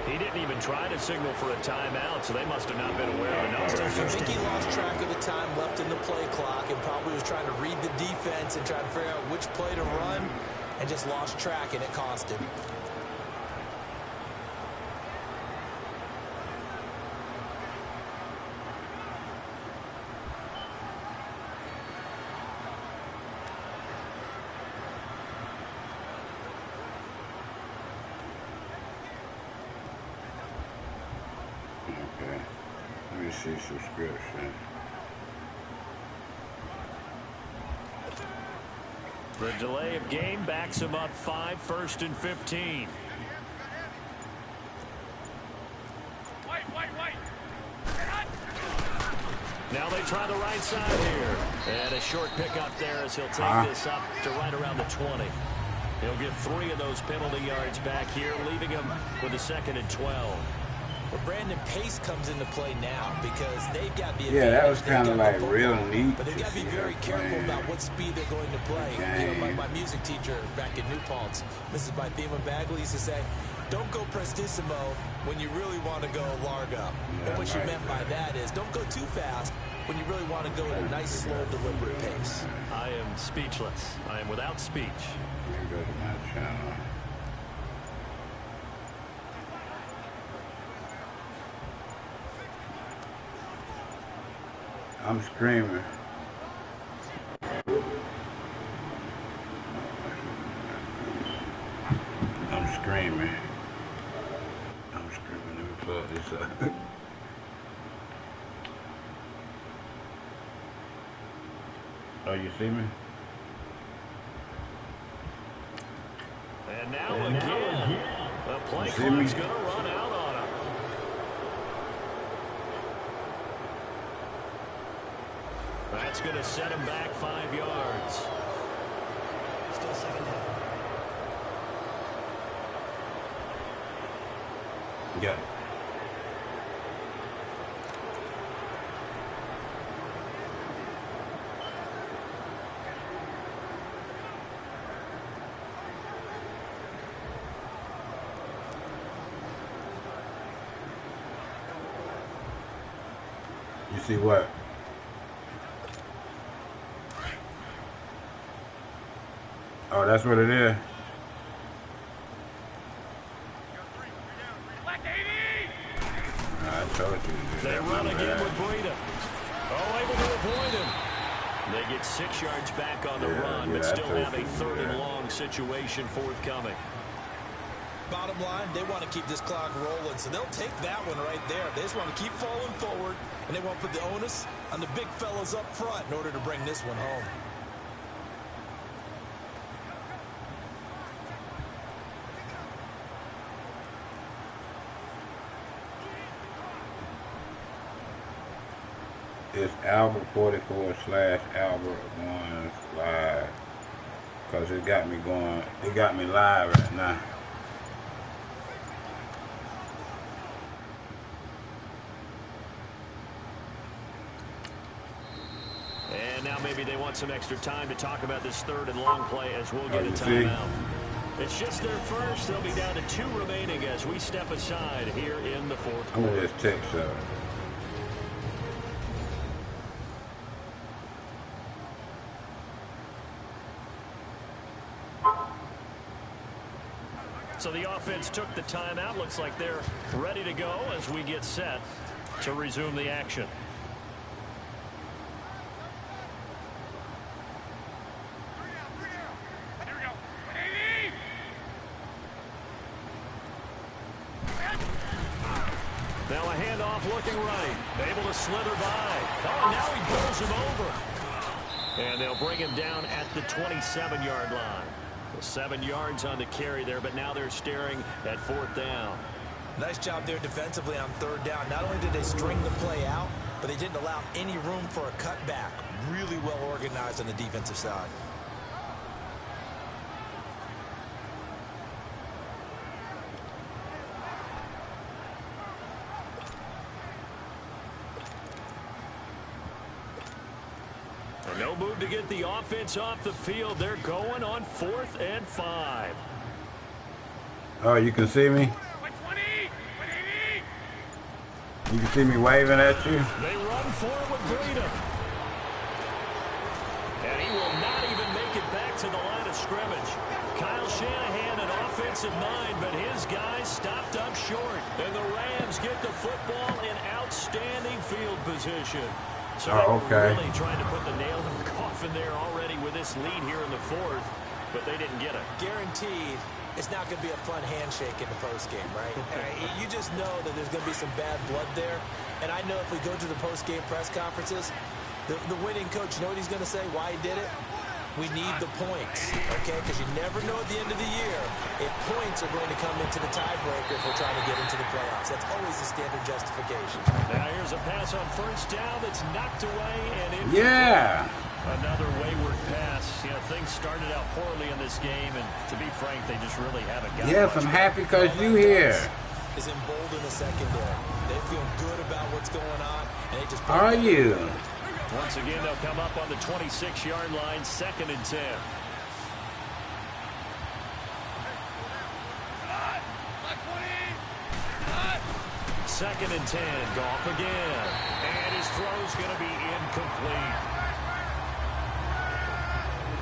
S2: He didn't even try to signal for a timeout, so they must have not been aware of the numbers.
S3: I think he lost track of the time left in the play clock and probably was trying to read the defense and try to figure out which play to run and just lost track, and it cost him.
S1: Subscription.
S2: The delay of game backs him up 5, 1st and 15. Now they try the right side here. And a short pickup there as he'll take this up to right around the 20. He'll get 3 of those penalty yards back here, leaving him with a 2nd and 12.
S3: But Brandon, pace comes into play now because they've got the advantage.
S1: Yeah, that was kind of like real neat.
S3: But they've got to be very careful about what speed they're going to play. You know, my music teacher back in New Paltz, Mrs. Bythema Bagley, used to say, don't go prestissimo when you really want to go largo. Yeah, and what she meant by that is don't go too fast when you really want to go at a nice, slow, deliberate pace.
S2: I am speechless. I am without speech.
S1: Let me go to my channel. I'm screaming. I'm screaming. Let me pull this up. Oh, you see me?
S2: And now again, the play clock's going to run out on him. That's going to set him back 5 yards.
S4: Still second down.
S1: Got it. You see what? Oh, that's what it is. I told you to do
S2: They
S1: that.
S2: run again with Breida. Oh, able to avoid him. They get 6 yards back on the run, but still have a 3rd and long situation forthcoming.
S3: Bottom line, they want to keep this clock rolling, so they'll take that one right there. They just want to keep falling forward, and they want to put the onus on the big fellas up front in order to bring this one home.
S1: It's albert44-albert1's live. Because it got me going. It got me live right now.
S2: And now maybe they want some extra time to talk about this 3rd and long play as we'll get a timeout. It's just their first. They'll be down to 2 remaining as we step aside here in the 4th quarter.
S1: I'm going to just text her.
S2: So the offense took the timeout. Looks like they're ready to go as we get set to resume the action. Now a handoff looking right. Able to slither by. Oh, and now he pulls him over. And they'll bring him down at the 27-yard line. 7 yards on the carry there, but now they're staring at 4th down.
S3: Nice job there defensively on 3rd down. Not only did they string the play out, but they didn't allow any room for a cutback. Really well organized on the defensive side.
S2: No move to get the offense off the field. They're going on 4th and 5.
S1: Oh, you can see me? You can see me waving at you?
S2: They run forward with Breida. And he will not even make it back to the line of scrimmage. Kyle Shanahan, an offensive mind, but his guys stopped up short. And the Rams get the football in outstanding field position. So
S1: okay.
S2: Really trying to put the nail in the coffin there already with this lead here in the 4th, but they didn't get it.
S3: Guaranteed, it's not going to be a fun handshake in the postgame, right? You just know that there's going to be some bad blood there. And I know if we go to the postgame press conferences, the winning coach, you know what he's going to say, why he did it? We need the points, okay? Because you never know at the end of the year if points are going to come into the tiebreaker if we're trying to get into the playoffs. That's always the standard justification.
S2: Now here's a pass on 1st down that's knocked away and in.
S1: Yeah.
S2: Another wayward pass. You know, things started out poorly in this game, and to be frank, they just really haven't got
S1: Yes, I'm happy because you here.
S3: Is emboldened the secondary. They feel good about what's going on, and they just.
S1: Are you?
S2: Once again, they'll come up on the 26-yard line, 2nd and 10. Second and 10, Goff again. And his throw's going to be incomplete.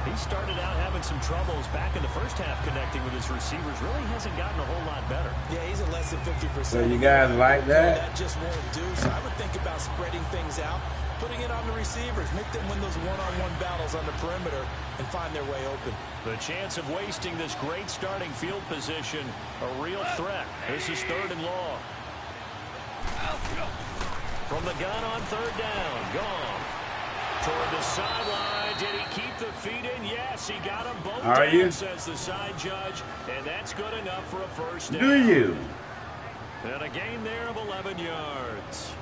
S2: He started out having some troubles back in the first half connecting with his receivers. Really hasn't gotten a whole lot better.
S3: Yeah, he's at less than 50%.
S1: So you guys like that?
S3: That just won't do. So I would think about spreading things out, putting it on the receivers, make them win those one-on-one battles on the perimeter and find their way open.
S2: The chance of wasting this great starting field position, a real threat. This is 3rd and long. From the gun on 3rd down, Goff. Toward the sideline. Did he keep the feet in? Yes, he got them both down, says the side judge. And that's good enough for a 1st down.
S1: Do you?
S2: And a gain there of 11 yards.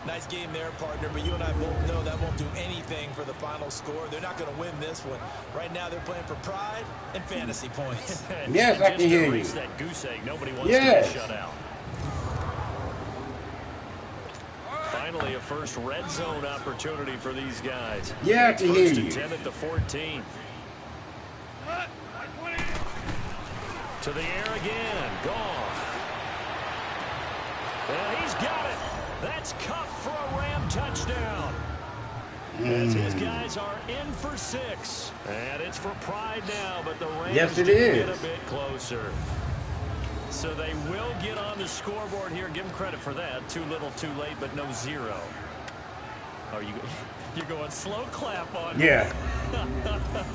S3: Nice game there, partner, but you and I both know that won't do anything for the final score. They're not going to win this one. Right now, they're playing for pride and fantasy points.
S1: Yes, I can hear you.
S2: That goose egg, nobody wants to be shut out. Finally, a first red zone opportunity for these guys.
S1: Yeah, I can hear you.
S2: First and 10 at the 14. To the air again. Gone. And he's got it. That's Cup for a Ram touchdown. As his guys are in for 6. And it's for pride now, but the Rams get a bit closer. So they will get on the scoreboard here. Give them credit for that. Too little, too late, but no 0. Oh, you're going slow clap on me.
S1: Yeah.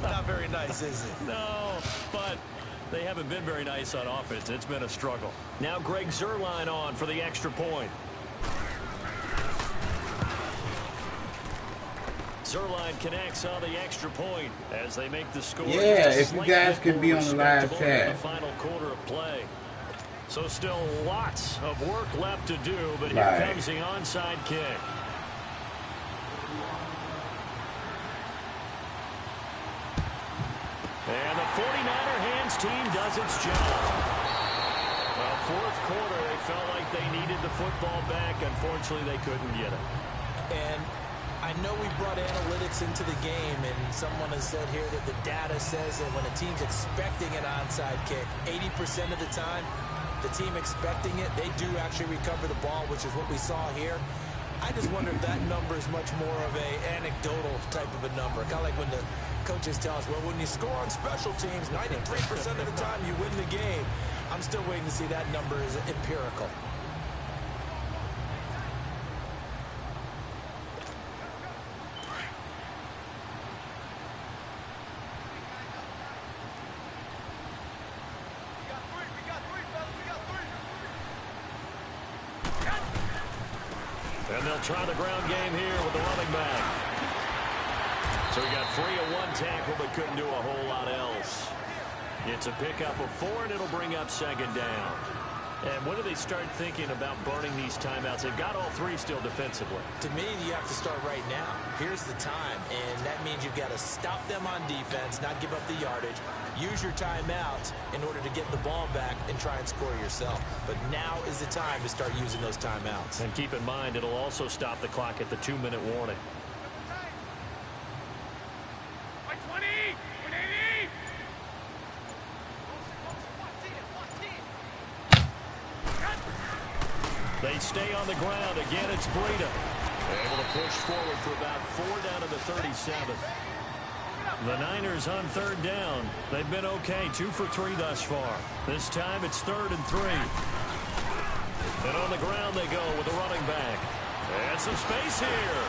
S3: Not very nice, is it?
S2: No, but they haven't been very nice on offense. It's been a struggle. Now Greg Zuerlein on for the extra point. Zuerlein connects on the extra point as they make the score.
S1: Yeah, if you guys can be on the live chat.
S2: The final quarter of play. So still lots of work left to do, but here comes the onside kick. And the 49er hands team does its job. Well, fourth quarter, they felt like they needed the football back. Unfortunately, they couldn't get it.
S3: And I know we brought analytics into the game, and someone has said here that the data says that when a team's expecting an onside kick, 80% of the time, the team expecting it, they do actually recover the ball, which is what we saw here. I just wonder if that number is much more of a anecdotal type of a number. Kind of like when the coaches tell us, well, when you score on special teams, 93% of the time you win the game. I'm still waiting to see that number is empirical.
S2: And they'll try the ground game here with the running back. So he got free of one tackle but couldn't do a whole lot else. It's a pickup of 4, and it'll bring up second down. And when do they start thinking about burning these timeouts? They've got all 3 still defensively.
S3: To me, you have to start right now. Here's the time, and that means you've got to stop them on defense, not give up the yardage, use your timeouts in order to get the ball back and try and score yourself. But now is the time to start using those timeouts.
S2: And keep in mind, it'll also stop the clock at the 2-minute warning. They stay on the ground. Again, it's Breida. Able to push forward for about 4 down to the 37. The Niners on third down. They've been okay. 2 for 3 thus far. This time it's 3rd and 3. And on the ground they go with the running back. And some space here.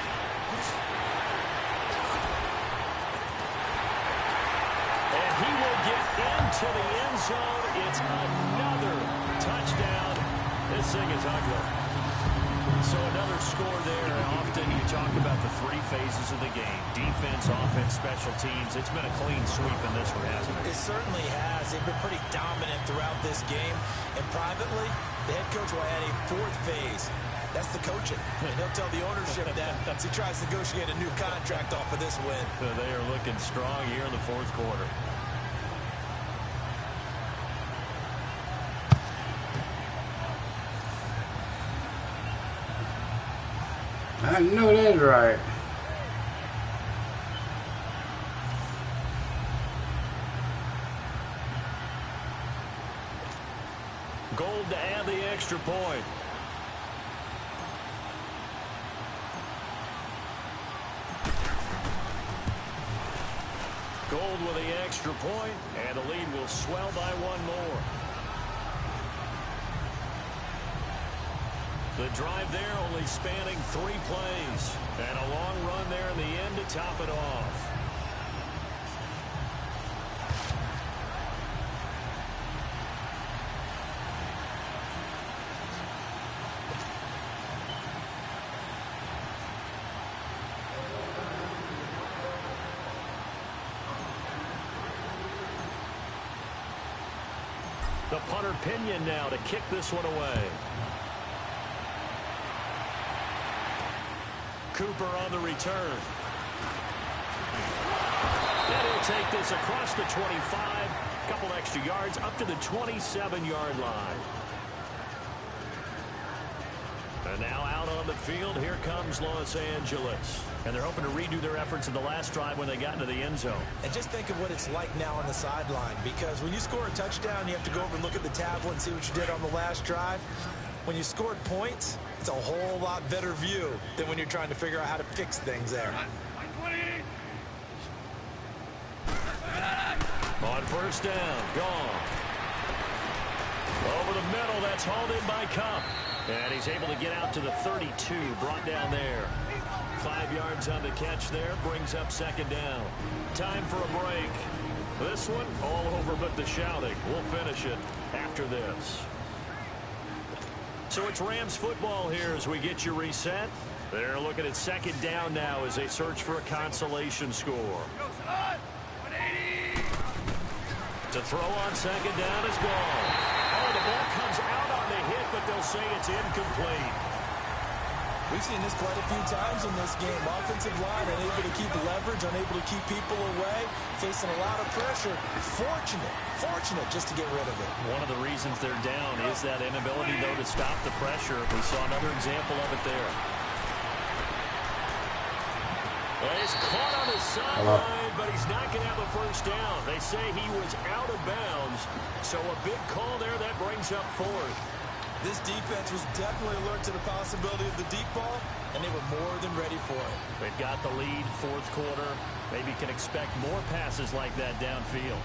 S2: And he will get into the end zone. It's another touchdown. This thing is ugly. So another score there. Often you talk about the 3 phases of the game. Defense, offense, special teams. It's been a clean sweep in this one, hasn't it?
S3: It certainly has. They've been pretty dominant throughout this game. And privately, the head coach will add a 4th phase. That's the coaching. And he'll tell the ownership that as he tries to negotiate a new contract off of this win.
S2: So they are looking strong here in the 4th quarter.
S1: I know that's right.
S2: Gold to add the extra point. Gold with the extra point, and the lead will swell by 1 more. The drive there only spanning 3 plays. And a long run there in the end to top it off. The punter Pinion now to kick this one away. Cooper on the return. And he'll take this across the 25. A couple extra yards up to the 27-yard line. And now out on the field, here comes Los Angeles. And they're hoping to redo their efforts in the last drive when they got into the end zone.
S3: And just think of what it's like now on the sideline, because when you score a touchdown, you have to go over and look at the tablet and see what you did on the last drive. When you scored points, it's a whole lot better view than when you're trying to figure out how to fix things there.
S2: On first down, gone. Over the middle, that's hauled in by Cup. And he's able to get out to the 32, brought down there. 5 yards on the catch there, brings up second down. Time for a break. This one, all over but the shouting. We'll finish it after this. So it's Rams football here as we get you reset. They're looking at second down now as they search for a consolation score. To throw on second down is gone. Oh, the ball comes out on the hit, but they'll say it's incomplete.
S3: We've seen this quite a few times in this game. Offensive line unable to keep leverage, unable to keep people away, facing a lot of pressure. Fortunate just to get rid of it.
S2: One of the reasons they're down is that inability, though, to stop the pressure. We saw another example of it there. Well, he's caught on the sideline, but he's not going to have a first down. They say he was out of bounds, so a big call there that brings up fourth.
S3: This defense was definitely alert to the possibility of the deep ball, and they were more than ready for it.
S2: They've got the lead, fourth quarter. Maybe can expect more passes like that downfield.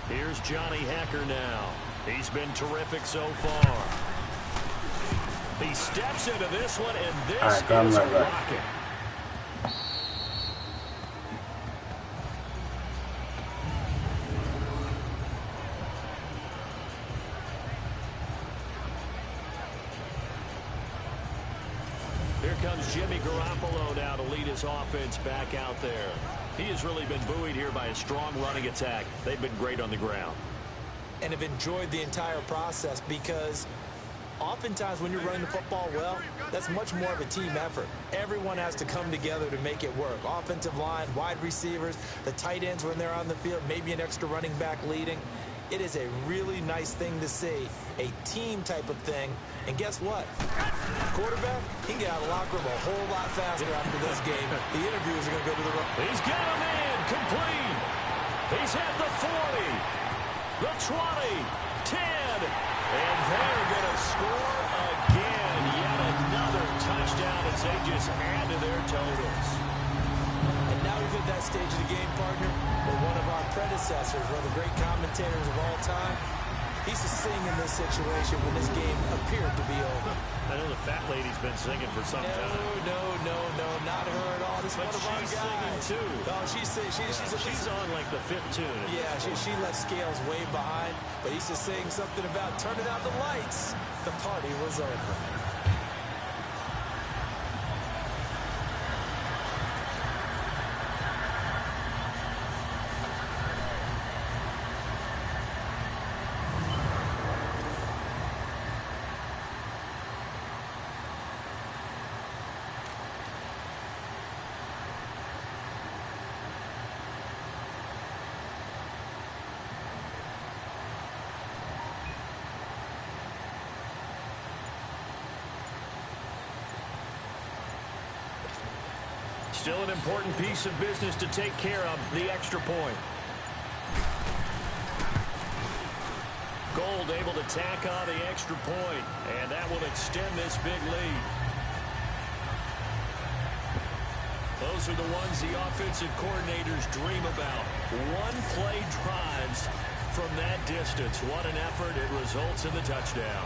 S2: Here's Johnny Hacker now. He's been terrific so far. He steps into this one, and this is a rocket. Here comes Jimmy Garoppolo now to lead his offense back out there. He has really been buoyed here by a strong running attack. They've been great on the ground.
S3: And have enjoyed the entire process, because oftentimes when you're running the football well, that's much more of a team effort. Everyone has to come together to make it work. Offensive line, wide receivers, the tight ends when they're on the field, maybe an extra running back leading. It is a really nice thing to see, a team type of thing. And guess what? Quarterback, he can get out of the locker room a whole lot faster after this game. The interviewers are going to go to the run.
S2: He's got a man complete. He's at the 40. The 20, 10, and they're going to score again. Yet another touchdown as they just add to their totals.
S3: And now we've hit that stage of the game, partner, where one of our predecessors, one of the great commentators of all time, he used to sing in this situation when this game appeared to be over.
S2: I know the fat lady's been singing for some time.
S3: No, not her at all. This is one of our guys.
S2: Singing too.
S3: Oh, she's
S2: on like the fifth tune.
S3: Yeah, she left Scales way behind, but he used to sing something about turning out the lights. The party was over.
S2: Still an important piece of business to take care of, the extra point. Gold able to tack on the extra point, and that will extend this big lead. Those are the ones the offensive coordinators dream about. One-play drives from that distance. What an effort. It results in the touchdown.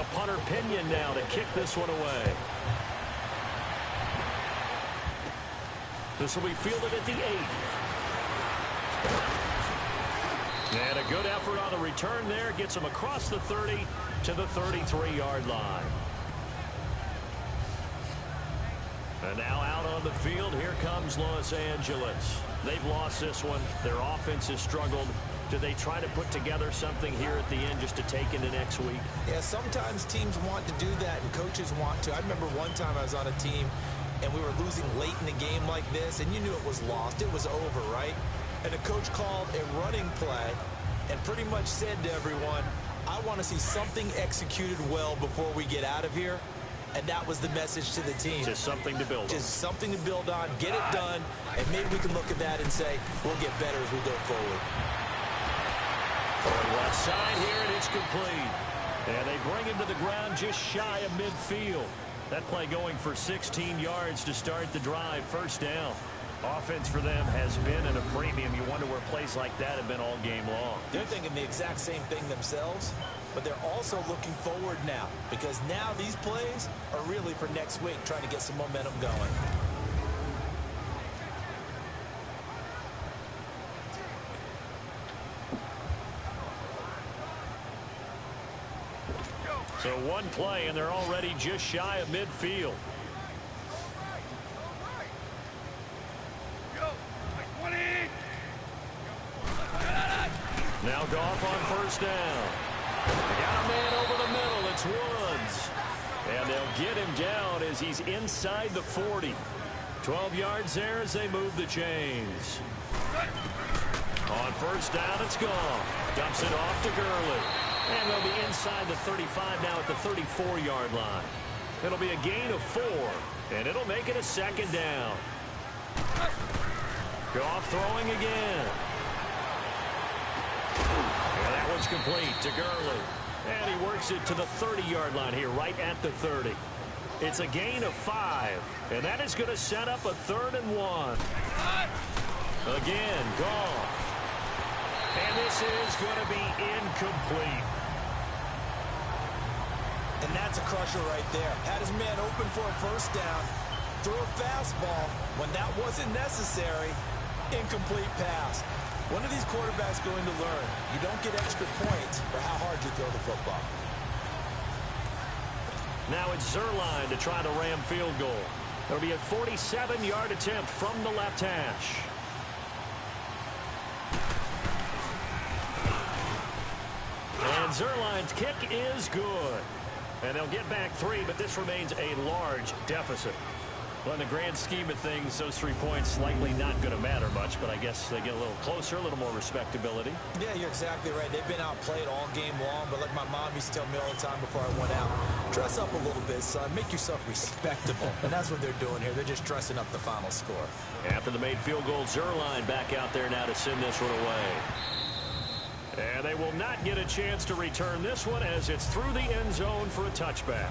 S2: The punter Pinion now to kick this one away. This will be fielded at the 8. And a good effort on the return there. Gets him across the 30 to the 33-yard line. And now out on the field, here comes Los Angeles. They've lost this one. Their offense has struggled. Do they try to put together something here at the end just to take into next week?
S3: Yeah, sometimes teams want to do that and coaches want to. I remember one time I was on a team and we were losing late in the game like this, and you knew it was lost. It was over, right? And the coach called a running play and pretty much said to everyone, I want to see something executed well before we get out of here. And that was the message to the team.
S2: Just something to build on.
S3: Just something to build on, get it done, and maybe we can look at that and say, we'll get better as we go forward.
S2: Throwing left side here, and it's complete. And they bring him to the ground just shy of midfield. That play going for 16 yards to start the drive. First down. Offense for them has been at a premium. You wonder where plays like that have been all game long.
S3: They're thinking the exact same thing themselves, but they're also looking forward now, because now these plays are really for next week, trying to get some momentum going.
S2: So one play, and they're already just shy of midfield. Now Goff on first down. They got a man over the middle. It's Woods. And they'll get him down as he's inside the 40. 12 yards there as they move the chains. On first down, it's Goff. Dumps it off to Gurley. And they'll be inside the 35 now at the 34-yard line. It'll be a gain of 4, and it'll make it a second down. Goff throwing again. And that one's complete to Gurley. And he works it to the 30-yard line here, right at the 30. It's a gain of 5, and that is going to set up a 3rd and 1. Again, Goff. And this is going to be incomplete.
S3: And that's a crusher right there. Had his man open for a first down. Threw a fastball when that wasn't necessary. Incomplete pass. One of these quarterbacks going to learn. You don't get extra points for how hard you throw the football.
S2: Now it's Zerline to try the Ram field goal. It'll be a 47-yard attempt from the left hash. And Zerline's kick is good. And they'll get back 3, but this remains a large deficit. Well, in the grand scheme of things, those 3 points likely not going to matter much, but I guess they get a little closer, a little more respectability.
S3: Yeah, you're exactly right. They've been outplayed all game long, but like my mom used to tell me all the time before I went out, dress up a little bit, son. Make yourself respectable. And that's what they're doing here. They're just dressing up the final score.
S2: After the made field goal, Zerline back out there now to send this one away. And they will not get a chance to return this one as it's through the end zone for a touchback.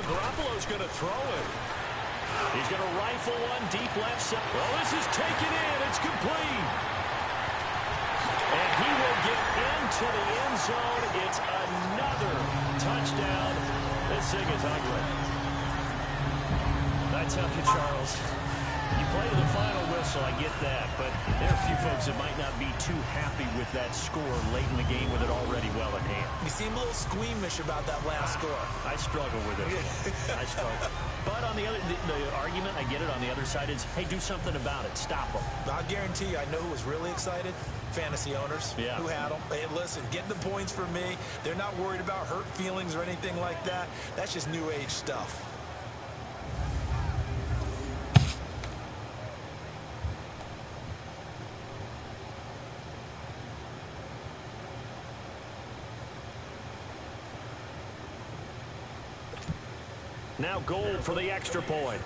S2: Garoppolo's going to throw it. He's going to rifle one deep left side. Well, this is taken in. It's complete. And he will get into the end zone. It's another touchdown. This thing is ugly. I tell you, Charles, you play to the final whistle, I get that, but there are a few folks that might not be too happy with that score late in the game with it already well in hand.
S3: You seem a little squeamish about that last score.
S2: I struggle with it. I struggle. But on the other, the argument, I get it, on the other side is, hey, do something about it. Stop them.
S3: I'll guarantee you, I know who was really excited. Fantasy owners who had them. Hey, listen, getting the points for me. They're not worried about hurt feelings or anything like that. That's just new age stuff.
S2: Now Gold for the extra point.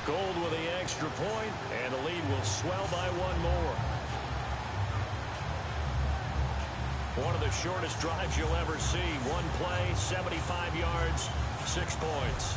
S2: Gold with the extra point, and the lead will swell by one more. One of the shortest drives you'll ever see. One play, 75 yards, 6 points.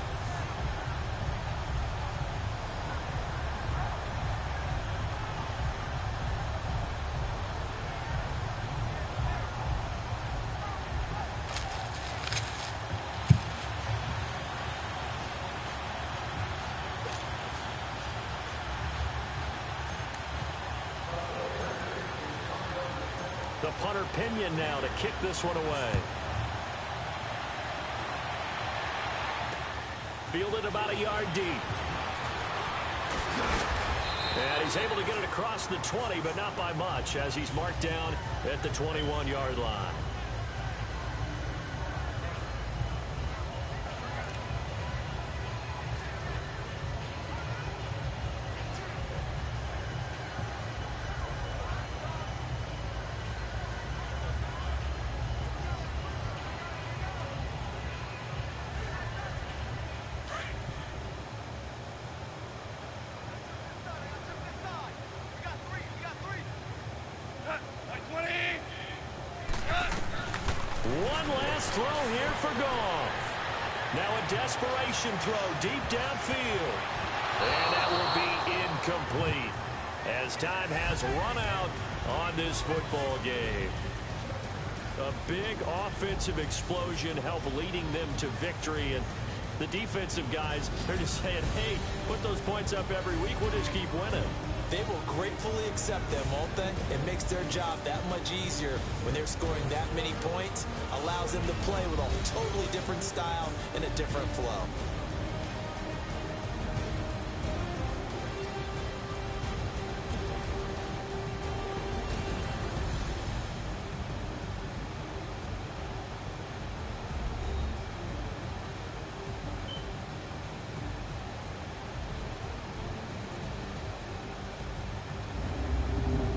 S2: The punter Pinion now to kick this one away. Fielded about a yard deep. And he's able to get it across the 20, but not by much, as he's marked down at the 21-yard line. One last throw here for Goff. Now a desperation throw deep downfield. And that will be incomplete, as time has run out on this football game. A big offensive explosion helped leading them to victory. And the defensive guys are just saying, hey, put those points up every week. We'll just keep winning.
S3: They will gratefully accept them, won't they? It makes their job that much easier when they're scoring that many points. Allows them to play with a totally different style and a different flow.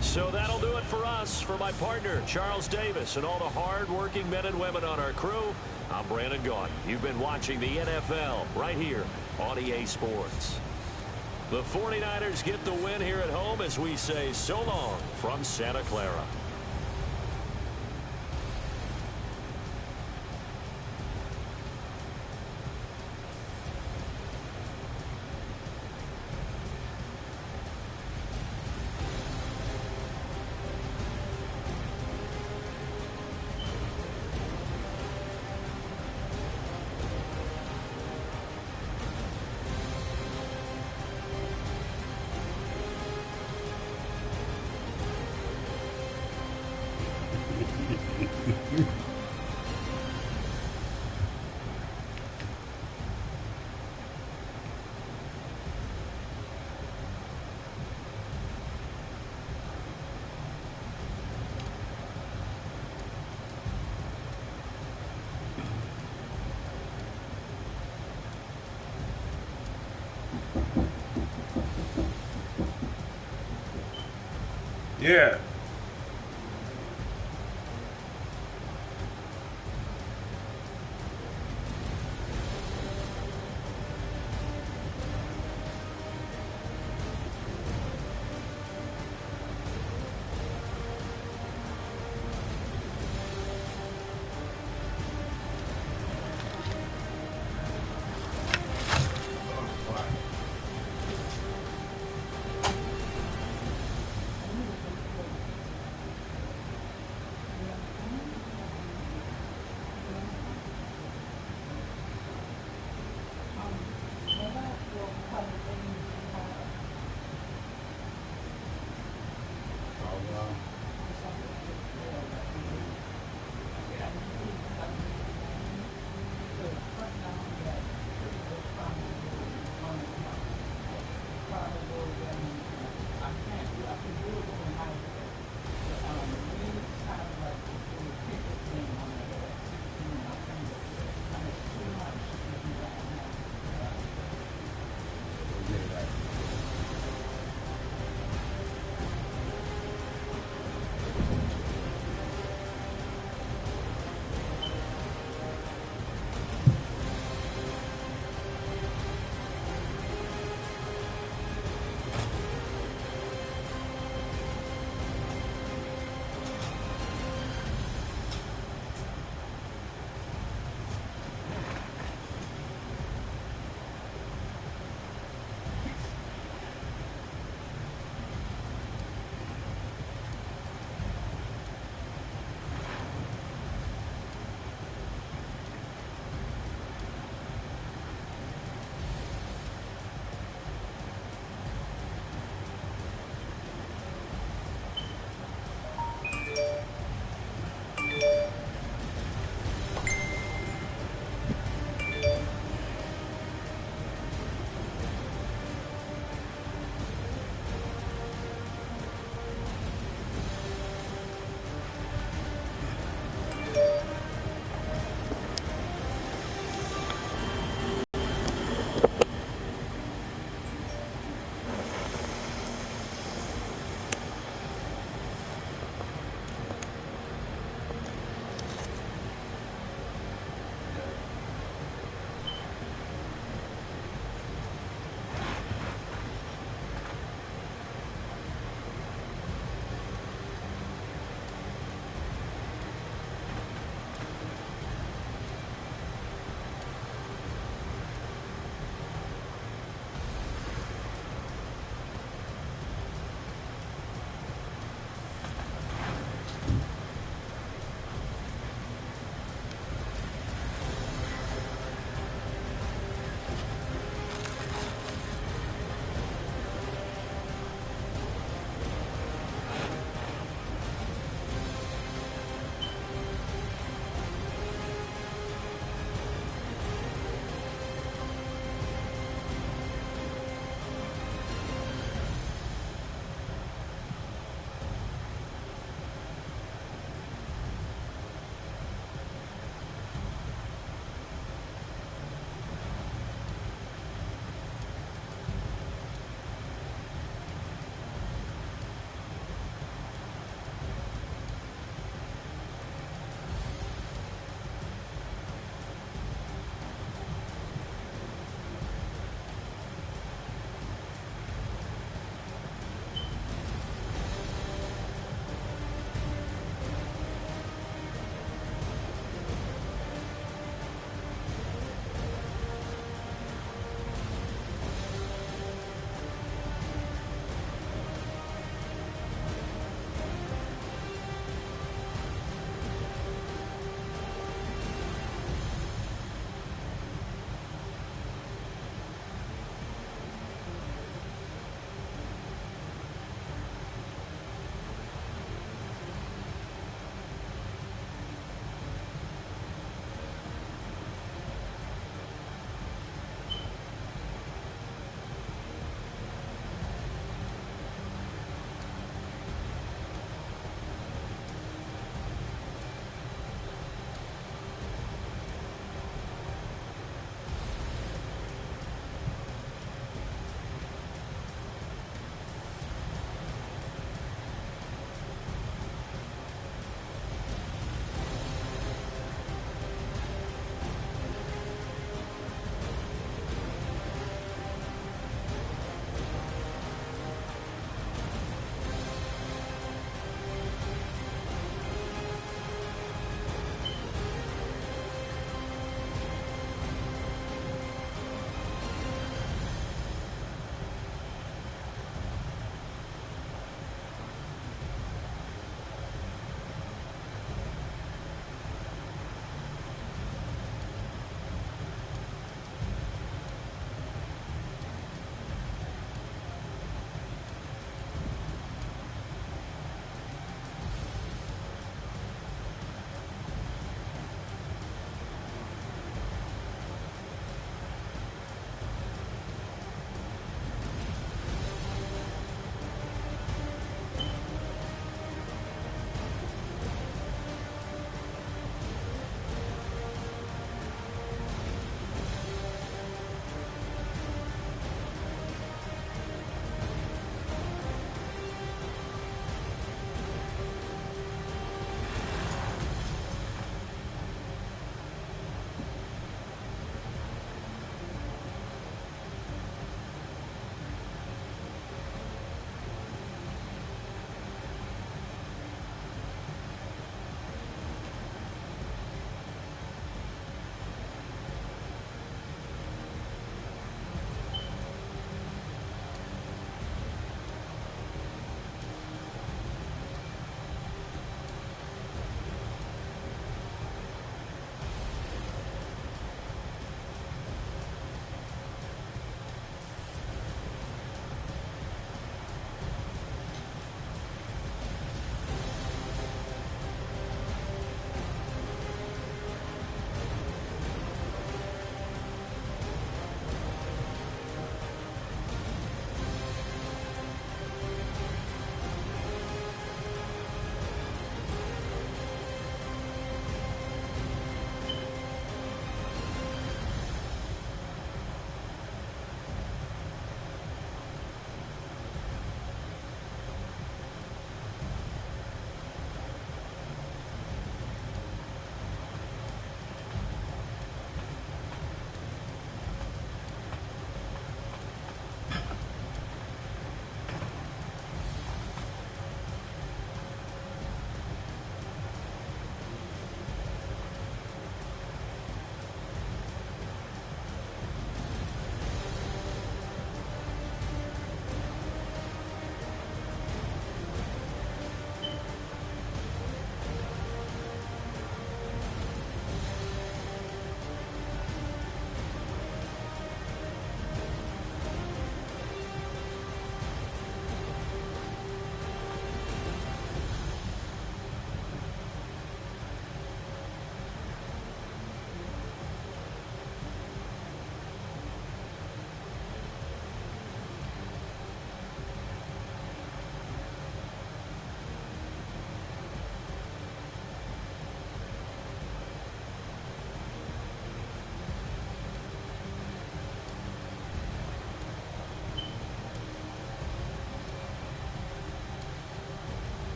S2: So that'll do it for us. For my partner, Charles Davis, and all the hard-working men and women on our crew, I'm Brandon Gaudin. You've been watching the NFL right here on EA Sports. The 49ers get the win here at home as we say so long from Santa Clara.
S1: Yeah.